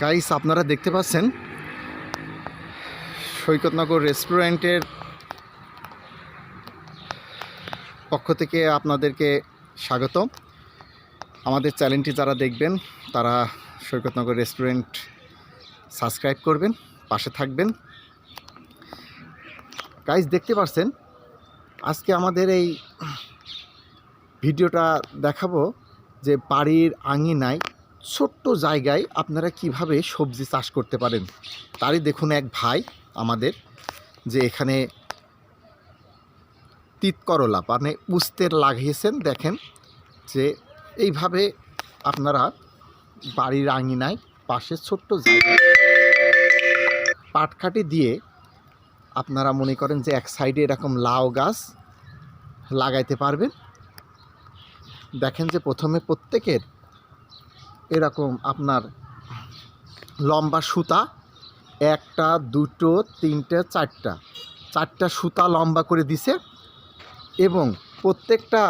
Guys, আপনারা দেখতে পাচ্ছেন সৈকতনগর রেস্টুরেন্টের পক্ষ থেকে আপনাদেরকে স্বাগত। আমাদের চ্যানেলটি যারা দেখবেন তারা সৈকতনগর রেস্টুরেন্ট সাবস্ক্রাইব করবেন, পাশে থাকবেন। গাইস, দেখতে পাচ্ছেন আজকে আমাদের এই ভিডিওটা দেখাবো যে বাড়ির আঙিনায় ছোট্ট জায়গায় আপনারা কিভাবে সবজি চাষ করতে পারেন। তারই দেখুন এক ভাই আমাদের যে এখানে তিত করলা মানে উস্তের লাগিয়েছেন। দেখেন যে এইভাবে আপনারা বাড়ির আঙিনায় পাশে ছোট্ট জায়গায় পাটকাঠি দিয়ে আপনারা মনে করেন যে এক সাইডে এরকম লাউ গাছ লাগাইতে পারবেন। দেখেন যে প্রথমে প্রত্যেকের এরকম আপনার লম্বা সুতা একটা দুটো তিনটে চারটা সুতা লম্বা করে দিছে এবং প্রত্যেকটা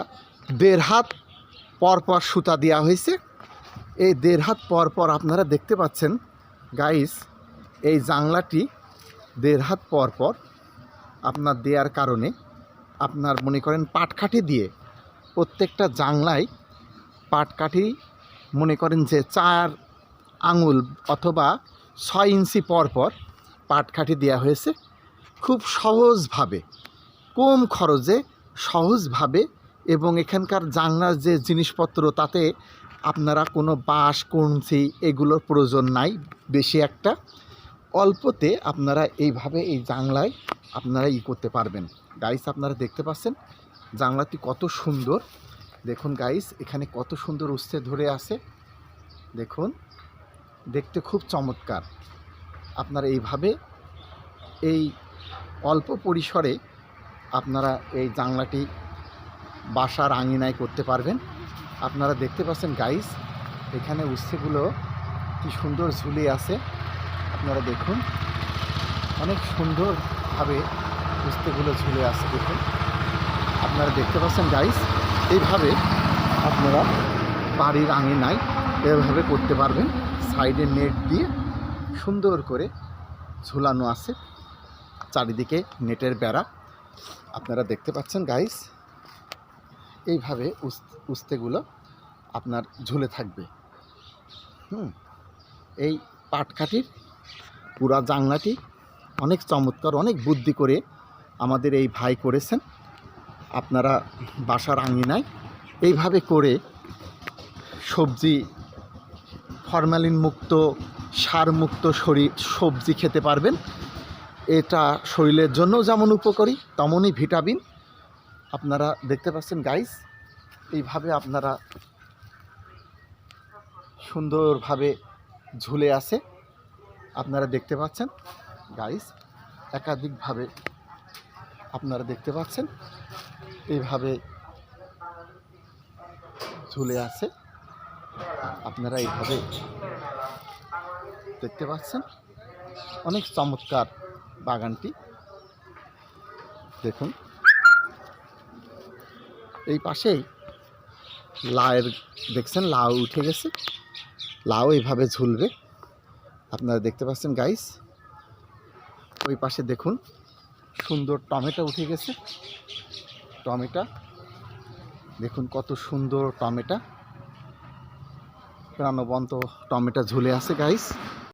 1.5 হাত পরপর সুতা দেওয়া হয়েছে। এই 1.5 হাত পরপর আপনারা দেখতে পাচ্ছেন গাইস, এই জানলাটি 1.5 হাত পরপর আপনার দেওয়ার কারণে আপনার মনে করেন পাটকাঠি দিয়ে প্রত্যেকটা জানলায় পাটকাঠি মনে করেন যে 4 আঙুল অথবা 6 ইঞ্চি পরপর পাটকাঠি দেওয়া হয়েছে। খুব সহজভাবে, কম খরচে সহজভাবে, এবং এখানকার জানলার যে জিনিসপত্র তাতে আপনারা কোনো বাঁশ কঞ্চি এগুলোর প্রয়োজন নাই বেশি একটা, অল্পতে আপনারা এইভাবে এই জানলায় আপনারা করতে পারবেন। গাইস, আপনারা দেখতে পাচ্ছেন জানলাটি কত সুন্দর। দেখুন গাইস, এখানে কত সুন্দর উস্তে ধরে আছে। দেখুন, দেখতে খুব চমৎকার। আপনারা এইভাবে এই অল্প পরিসরে আপনারা এই জানলাটি বাসার আঙিনায় করতে পারবেন। আপনারা দেখতে পাচ্ছেন গাইস, এখানে উস্তেগুলো কি সুন্দর ঝুলে আছে। আপনারা দেখুন, অনেক সুন্দরভাবে উস্তেগুলো ঝুলে আছে। দেখুন, আপনারা দেখতে পাচ্ছেন গাইস, এইভাবে আপনারা বাড়ির আঙিনায় এভাবে করতে পারবেন। সাইডে নেট দিয়ে সুন্দর করে ঝুলানো আছে, চারিদিকে নেটের বেড়া। আপনারা দেখতে পাচ্ছেন গাইস, এইভাবে উস্তেগুলো আপনার ঝুলে থাকবে। এই পাটকাঠির পুরা জানলাটি অনেক চমৎকার, অনেক বুদ্ধি করে আমাদের এই ভাই করেছেন। আপনারা বাসার আঙিনায় এইভাবে করে সবজি, ফরমালিন মুক্ত, সার মুক্ত সবজি খেতে পারবেন। এটা শরীরের জন্য যেমন উপকারী তেমনই ভিটামিন। আপনারা দেখতে পাচ্ছেন গাইস, এইভাবে আপনারা সুন্দরভাবে ঝুলে আছে। আপনারা দেখতে পাচ্ছেন গাইস, একাধিকভাবে আপনারা দেখতে পাচ্ছেন এইভাবে ঝুলে আছে। আপনারা এইভাবে দেখতে পাচ্ছেন, অনেক চমৎকার বাগানটি। দেখুন, এই পাশেই লাউয়ের দেখছেন, লাউ উঠে গেছে, লাউ এইভাবে ঝুলবে। আপনারা দেখতে পাচ্ছেন গাইস, ওই পাশে দেখুন সুন্দর টমেটো উঠে গেছে। টমেটো দেখুন কত সুন্দর টমেটো, প্রাণবন্ত টমেটো ঝুলে আছে গাইস।